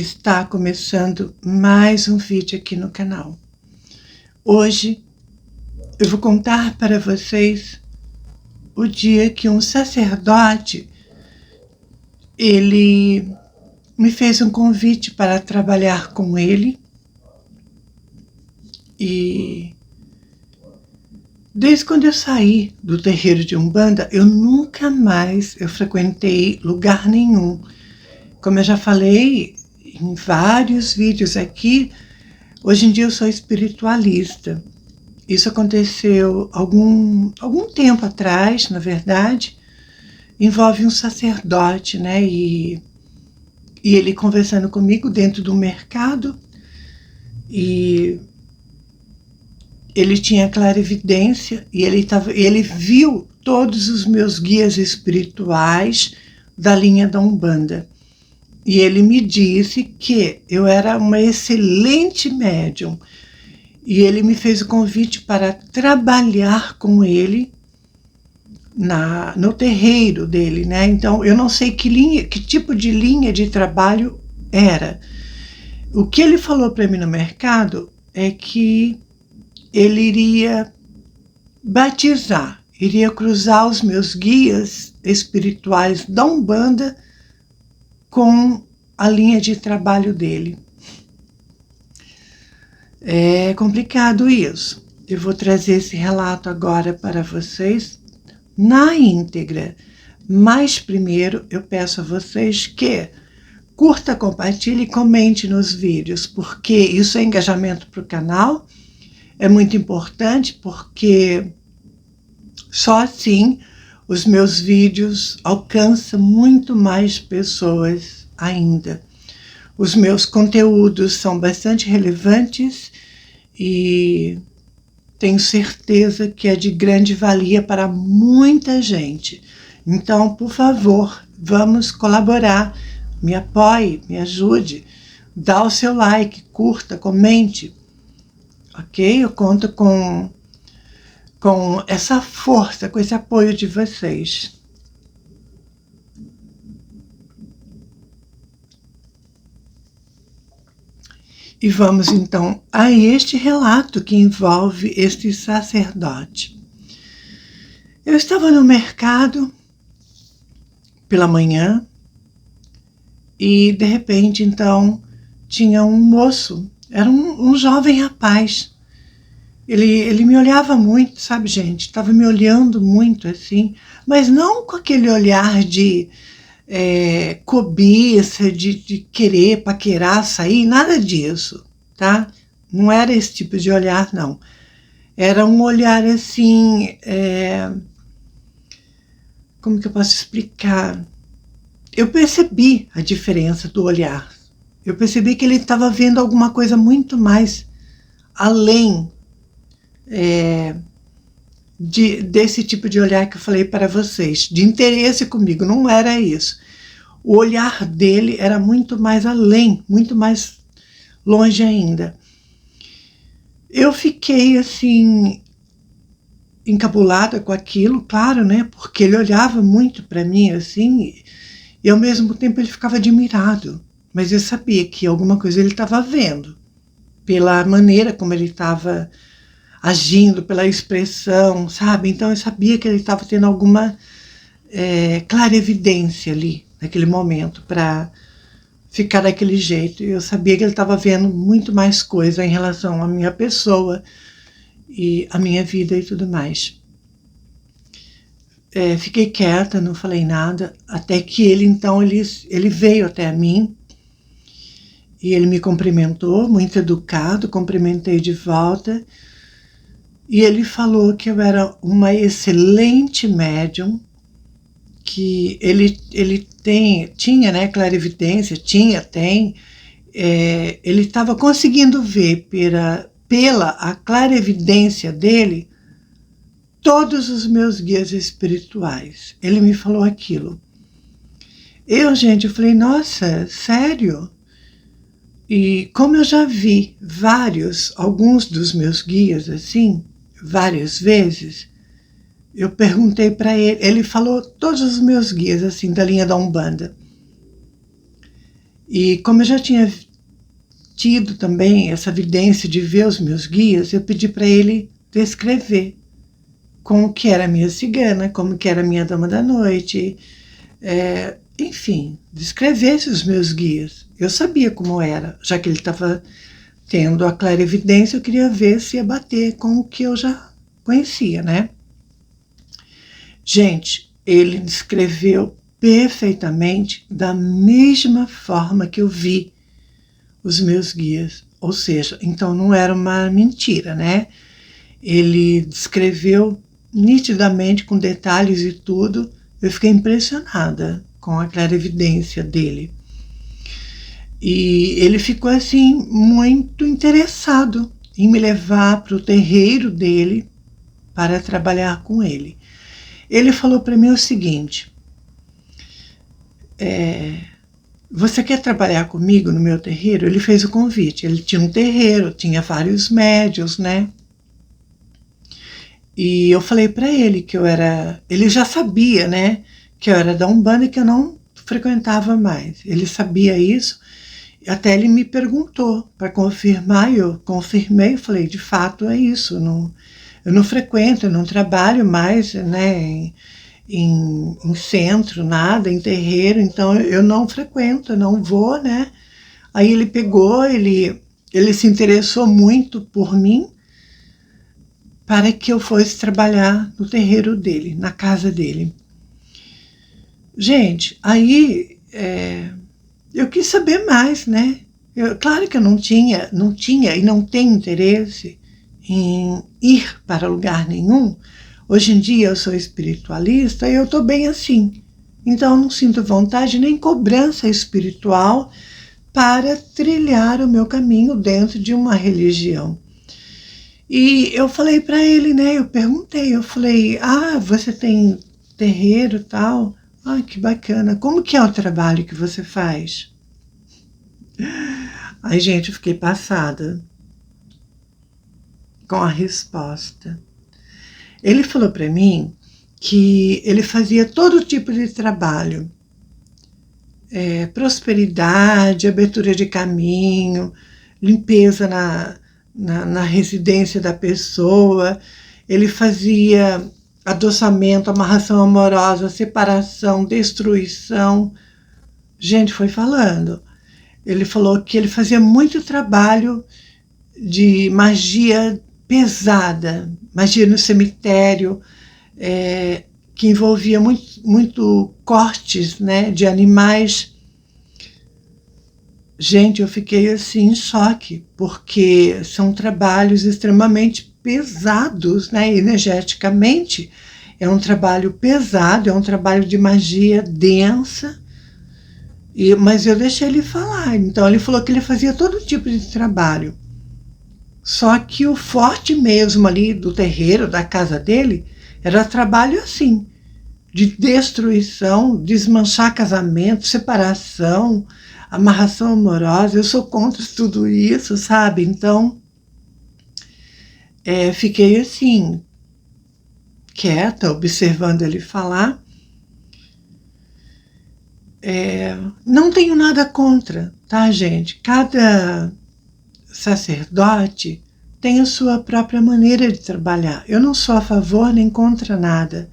Está começando mais um vídeo aqui no canal. Hoje eu vou contar para vocês o dia que um sacerdote, ele me fez um convite para trabalhar com ele. E desde quando eu saí do terreiro de Umbanda, eu nunca mais frequentei lugar nenhum. Como eu já falei em vários vídeos aqui, hoje em dia eu sou espiritualista. Isso aconteceu algum tempo atrás, na verdade. Envolve um sacerdote, né? E ele conversando comigo dentro do mercado. E ele tinha clarividência e ele viu todos os meus guias espirituais da linha da Umbanda. E ele me disse que eu era uma excelente médium. E ele me fez o convite para trabalhar com ele no terreiro dele, né? Então, eu não sei que tipo de linha de trabalho era. O que ele falou para mim no mercado é que ele iria batizar, iria cruzar os meus guias espirituais da Umbanda com a linha de trabalho dele. É complicado isso. Eu vou trazer esse relato agora para vocês na íntegra. Mas primeiro eu peço a vocês que curta, compartilhe e comente nos vídeos, porque isso é engajamento para o canal. É muito importante porque só assim os meus vídeos alcançam muito mais pessoas ainda. Os meus conteúdos são bastante relevantes e tenho certeza que é de grande valia para muita gente. Então, por favor, vamos colaborar, me apoie, me ajude, dá o seu like, curta, comente, ok? Eu conto com essa força, com esse apoio de vocês. E vamos então a este relato que envolve este sacerdote. Eu estava no mercado pela manhã e de repente então tinha um moço, era um jovem rapaz. Ele me olhava muito, sabe, gente? Estava me olhando muito assim, mas não com aquele olhar de cobiça, de querer paquerar, sair, nada disso, tá? Não era esse tipo de olhar, não. Era um olhar assim, como que eu posso explicar? Eu percebi a diferença do olhar. Eu percebi que ele estava vendo alguma coisa muito mais além desse tipo de olhar que eu falei para vocês, de interesse comigo. Não era isso. O olhar dele era muito mais além, muito mais longe ainda. Eu fiquei assim encabulada com aquilo, claro, né? Porque ele olhava muito para mim assim, e ao mesmo tempo ele ficava admirado. Mas eu sabia que alguma coisa ele estava vendo, pela maneira como ele estava agindo, pela expressão, sabe? Então eu sabia que ele estava tendo alguma clarevidência ali, naquele momento, para ficar daquele jeito. Eu sabia que ele estava vendo muito mais coisa em relação à minha pessoa e à minha vida e tudo mais. Fiquei quieta, não falei nada, até que ele veio até mim e ele me cumprimentou, muito educado, cumprimentei de volta. E ele falou que eu era uma excelente médium, que ele tinha, né, clarividência, tem. Ele estava conseguindo ver pela a clarividência dele todos os meus guias espirituais. Ele me falou aquilo. Eu falei, nossa, sério? E como eu já vi alguns dos meus guias assim, várias vezes, eu perguntei para ele, ele falou todos os meus guias assim da linha da Umbanda. E como eu já tinha tido também essa evidência de ver os meus guias, eu pedi para ele descrever como que era a minha cigana, como que era a minha dama da noite, enfim, descrevesse os meus guias. Eu sabia como era, já que ele estava tendo a clarividência, eu queria ver se ia bater com o que eu já conhecia, né? Gente, ele descreveu perfeitamente da mesma forma que eu vi os meus guias. Ou seja, então não era uma mentira, né? Ele descreveu nitidamente, com detalhes e tudo. Eu fiquei impressionada com a clarividência dele. E ele ficou assim muito interessado em me levar para o terreiro dele para trabalhar com ele. Ele falou para mim o seguinte: você quer trabalhar comigo no meu terreiro? Ele fez o convite. Ele tinha um terreiro, tinha vários médiuns, né? E eu falei para ele que eu era... Ele já sabia, né? Que eu era da Umbanda e que eu não frequentava mais. Ele sabia isso. Até ele me perguntou para confirmar. Eu confirmei. Eu falei, de fato é isso. Eu não frequento, eu não trabalho mais, né? Em centro, nada, em terreiro, então eu não frequento, eu não vou, né? Aí ele pegou, ele se interessou muito por mim para que eu fosse trabalhar no terreiro dele, na casa dele. Gente, aí eu quis saber mais, né? Claro que eu não tinha e não tenho interesse em ir para lugar nenhum. Hoje em dia eu sou espiritualista e eu estou bem assim. Então eu não sinto vontade nem cobrança espiritual para trilhar o meu caminho dentro de uma religião. E eu falei para ele, né? Eu perguntei, eu falei, você tem terreiro e tal? Que bacana. Como que é o trabalho que você faz? Ai, gente, eu fiquei passada com a resposta. Ele falou para mim que ele fazia todo tipo de trabalho. Prosperidade, abertura de caminho, limpeza na residência da pessoa. Ele fazia adoçamento, amarração amorosa, separação, destruição. Gente, foi falando. Ele falou que ele fazia muito trabalho de magia pesada, magia no cemitério, que envolvia muito cortes, né, de animais. Gente, eu fiquei assim em choque, porque são trabalhos extremamente pesados, né, energeticamente. É um trabalho pesado, é um trabalho de magia densa, mas eu deixei ele falar. Então ele falou que ele fazia todo tipo de trabalho. Só que o forte mesmo ali do terreiro, da casa dele, era trabalho assim, de destruição, desmanchar casamento, separação, amarração amorosa. Eu sou contra tudo isso, sabe? Então, fiquei assim, quieta, observando ele falar. Não tenho nada contra, tá, gente? Cada sacerdote tem a sua própria maneira de trabalhar. Eu não sou a favor nem contra nada.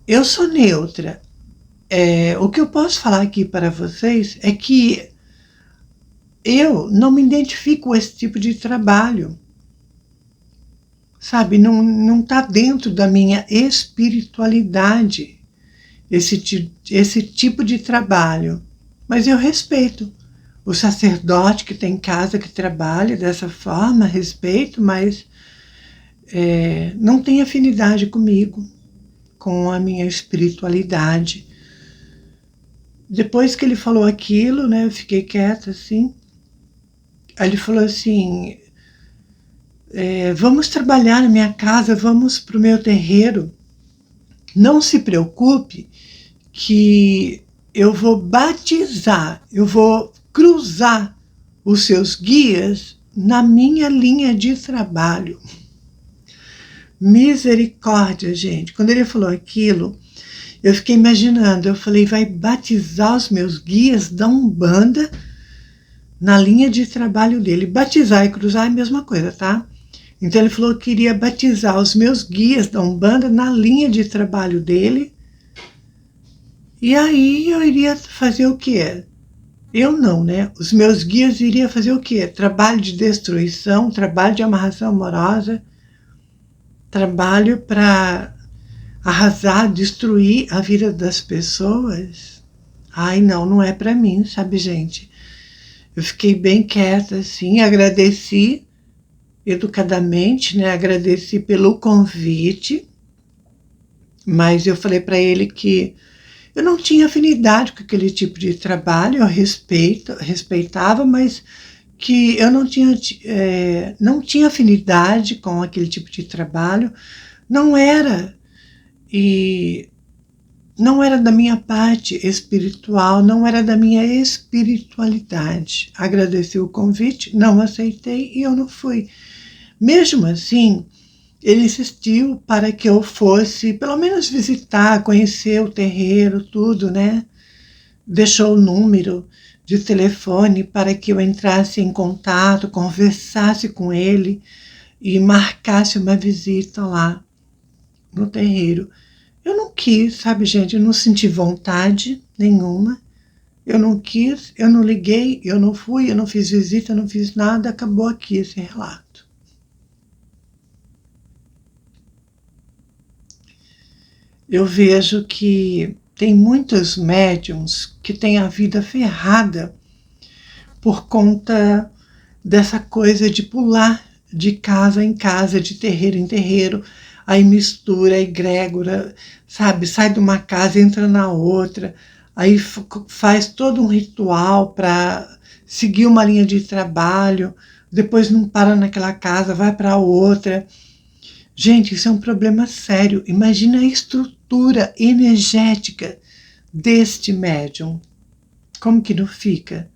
Eu sou neutra. O que eu posso falar aqui para vocês é que eu não me identifico com esse tipo de trabalho. Sabe, não está dentro da minha espiritualidade esse tipo de trabalho. Mas eu respeito o sacerdote que tem casa, que trabalha dessa forma, respeito, mas não tem afinidade comigo, com a minha espiritualidade. Depois que ele falou aquilo, né, eu fiquei quieta assim. Aí ele falou assim, vamos trabalhar na minha casa, vamos para o meu terreiro. Não se preocupe que eu vou batizar, eu vou cruzar os seus guias na minha linha de trabalho. Misericórdia, gente. Quando ele falou aquilo, eu fiquei imaginando, eu falei, vai batizar os meus guias da Umbanda na linha de trabalho dele. Batizar e cruzar é a mesma coisa, tá? Então ele falou que iria batizar os meus guias da Umbanda na linha de trabalho dele. E aí eu iria fazer o quê? Eu não, né? Os meus guias iriam fazer o quê? Trabalho de destruição, trabalho de amarração amorosa, trabalho para arrasar, destruir a vida das pessoas. Ai, não, não é para mim, sabe, gente? Eu fiquei bem quieta, assim, agradeci educadamente, né? Agradeci pelo convite, mas eu falei para ele que eu não tinha afinidade com aquele tipo de trabalho, eu respeitava, mas que eu não tinha afinidade com aquele tipo de trabalho, não era, e não era da minha parte espiritual, não era da minha espiritualidade. Agradeci o convite, não aceitei e eu não fui. Mesmo assim, ele insistiu para que eu fosse, pelo menos visitar, conhecer o terreiro, tudo, né? Deixou o número de telefone para que eu entrasse em contato, conversasse com ele e marcasse uma visita lá no terreiro. Eu não quis, sabe, gente? Eu não senti vontade nenhuma. Eu não quis, eu não liguei, eu não fui, eu não fiz visita, eu não fiz nada. Acabou aqui esse relato. Eu vejo que tem muitos médiums que têm a vida ferrada por conta dessa coisa de pular de casa em casa, de terreiro em terreiro, aí mistura, egrégora, sabe? Sai de uma casa, entra na outra, aí faz todo um ritual para seguir uma linha de trabalho, depois não para naquela casa, vai para outra. Gente, isso é um problema sério. Imagina a estrutura energética deste médium. Como que não fica?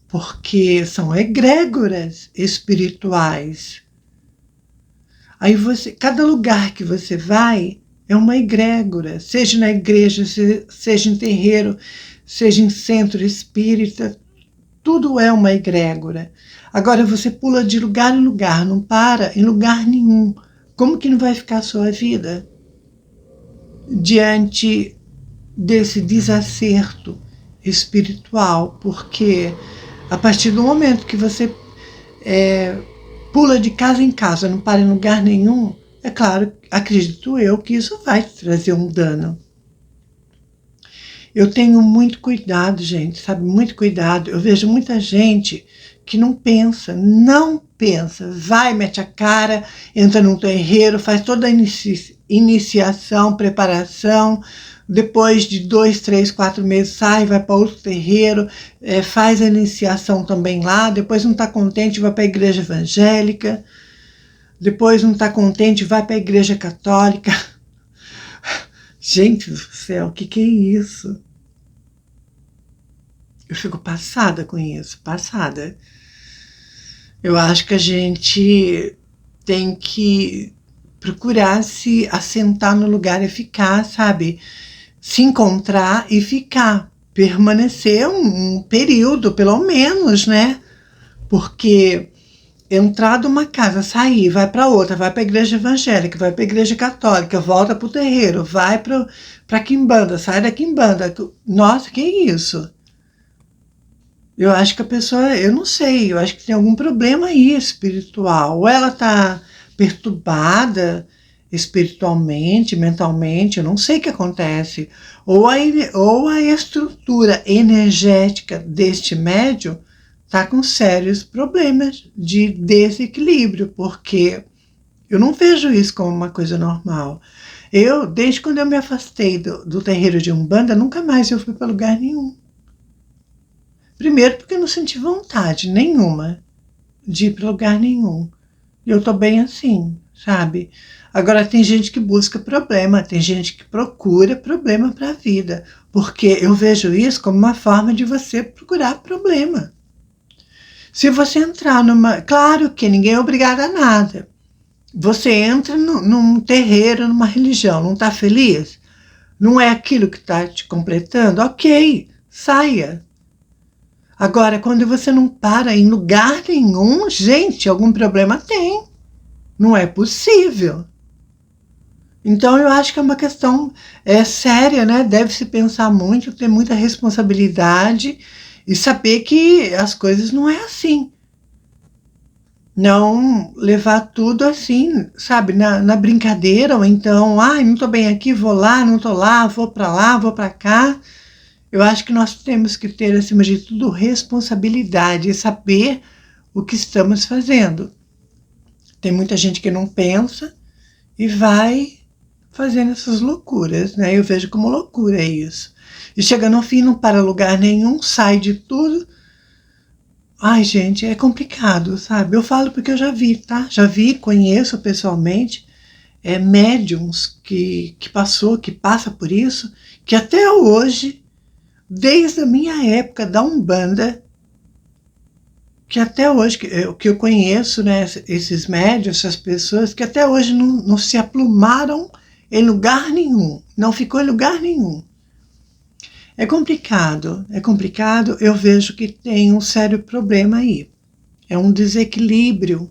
Porque são egrégoras espirituais. Aí cada lugar que você vai é uma egrégora, seja na igreja, seja em terreiro, seja em centro espírita, tudo é uma egrégora. Agora você pula de lugar em lugar, não para em lugar nenhum. Como que não vai ficar a sua vida diante desse desacerto espiritual? Porque a partir do momento que você pula de casa em casa, não para em lugar nenhum, é claro, acredito eu, que isso vai te trazer um dano. Eu tenho muito cuidado, gente, sabe? Muito cuidado. Eu vejo muita gente que não pensa, vai, mete a cara, entra num terreiro, faz toda a iniciação, preparação, depois de 2, 3, 4 meses sai, vai para outro terreiro, faz a iniciação também lá, depois não está contente, vai para a igreja evangélica, depois não está contente, vai para a igreja católica. Gente do céu, o que é isso? Eu fico passada com isso, passada. Eu acho que a gente tem que procurar se assentar no lugar e ficar, sabe? Se encontrar e ficar, permanecer um período, pelo menos, né? Porque entrar de uma casa, sair, vai para outra, vai para a igreja evangélica, vai para a igreja católica, volta para o terreiro, vai para a quimbanda, sai da quimbanda. Nossa, que isso? Eu acho que a pessoa, eu não sei, eu acho que tem algum problema aí espiritual. Ou ela está perturbada espiritualmente, mentalmente, eu não sei o que acontece. Ou a estrutura energética deste médium está com sérios problemas de desequilíbrio, porque eu não vejo isso como uma coisa normal. Desde quando eu me afastei do terreiro de Umbanda, nunca mais eu fui para lugar nenhum. Primeiro porque eu não senti vontade nenhuma de ir para lugar nenhum. E eu tô bem assim, sabe? Agora tem gente que busca problema, tem gente que procura problema para a vida, porque eu vejo isso como uma forma de você procurar problema. Se você entrar numa... Claro que ninguém é obrigado a nada. Você entra num terreiro, numa religião, não está feliz? Não é aquilo que está te completando? Ok, saia. Agora, quando você não para em lugar nenhum, gente, algum problema tem. Não é possível. Então, eu acho que é uma questão séria, né? Deve-se pensar muito, ter muita responsabilidade e saber que as coisas não é assim. Não levar tudo assim, sabe, na brincadeira, ou então, ai, não tô bem aqui, vou lá, não tô lá, vou pra cá. Eu acho que nós temos que ter, acima de tudo, responsabilidade e saber o que estamos fazendo. Tem muita gente que não pensa e vai fazendo essas loucuras, né? Eu vejo como loucura isso. E chega no fim, não para lugar nenhum, sai de tudo. Ai, gente, é complicado, sabe? Eu falo porque eu já vi, tá? Já vi, conheço pessoalmente médiums que passa por isso, que até hoje, desde a minha época da Umbanda, que até hoje, que eu conheço, né, esses médiums, essas pessoas, que até hoje não se aplumaram em lugar nenhum, não ficou em lugar nenhum. É complicado, eu vejo que tem um sério problema aí. É um desequilíbrio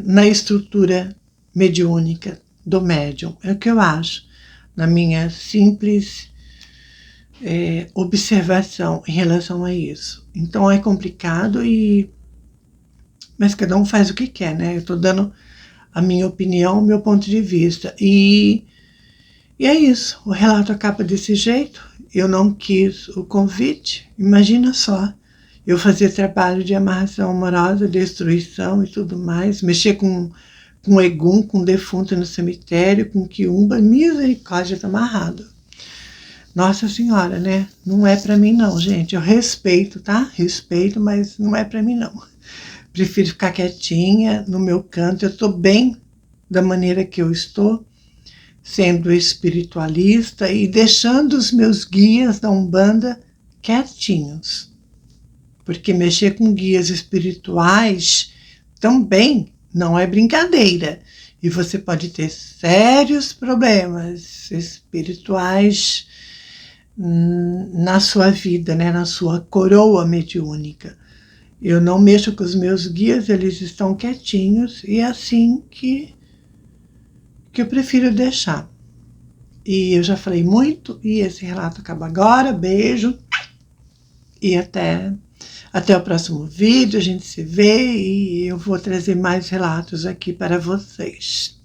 na estrutura mediúnica do médium, é o que eu acho, na minha simples observação em relação a isso. Então é complicado, mas cada um faz o que quer, né? Eu estou dando a minha opinião, o meu ponto de vista. E é isso, o relato acaba desse jeito. Eu não quis o convite, imagina só. Eu fazia trabalho de amarração amorosa, destruição e tudo mais, mexer com egum, com defunto no cemitério, com quiumba, misericórdia, tá amarrado. Nossa Senhora, né? Não é pra mim não, gente. Eu respeito, tá? Respeito, mas não é pra mim não. Prefiro ficar quietinha no meu canto. Eu tô bem da maneira que eu estou, sendo espiritualista e deixando os meus guias da Umbanda quietinhos. Porque mexer com guias espirituais também não é brincadeira. E você pode ter sérios problemas espirituais na sua vida, né, na sua coroa mediúnica. Eu não mexo com os meus guias, eles estão quietinhos e é assim que eu prefiro deixar. E eu já falei muito e esse relato acaba agora. Beijo e até o próximo vídeo. A gente se vê e eu vou trazer mais relatos aqui para vocês.